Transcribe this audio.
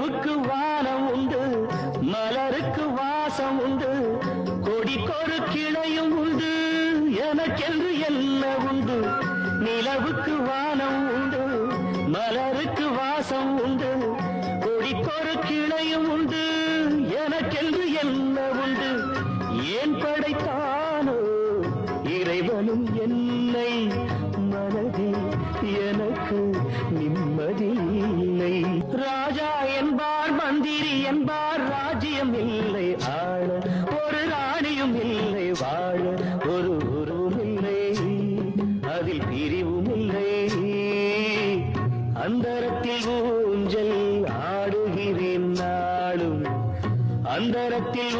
நிலவுக்கு வானம் உண்டு, மலருக்கு வாசம் உண்டு, கொடிக்கொரு கிளையும் உண்டு, எனக்கென்று என்ன உண்டு. நிலவுக்கு வானம் உண்டு, மலருக்கு வாசம் உண்டு, கொடிக்கொரு கிளையும் உண்டு, எனக்கென்று என்ன உண்டு. ஏன் படைத்தானோ இறைவனும் என்னை, மனதில் எனக்கு நிம்மதி இல்லை. ராஜா என்பார், மந்திரி என்பார், ராஜ்யம் இல்லை ஆள, ஒரு ராணியும் இல்லை வாழ, ஒரு குருவும் இல்லை, அதில் பிரிவும் இல்லை. அந்தரத்தில் ஊஞ்சல் ஆடுகிறேன் நாளும், அந்தரத்தில்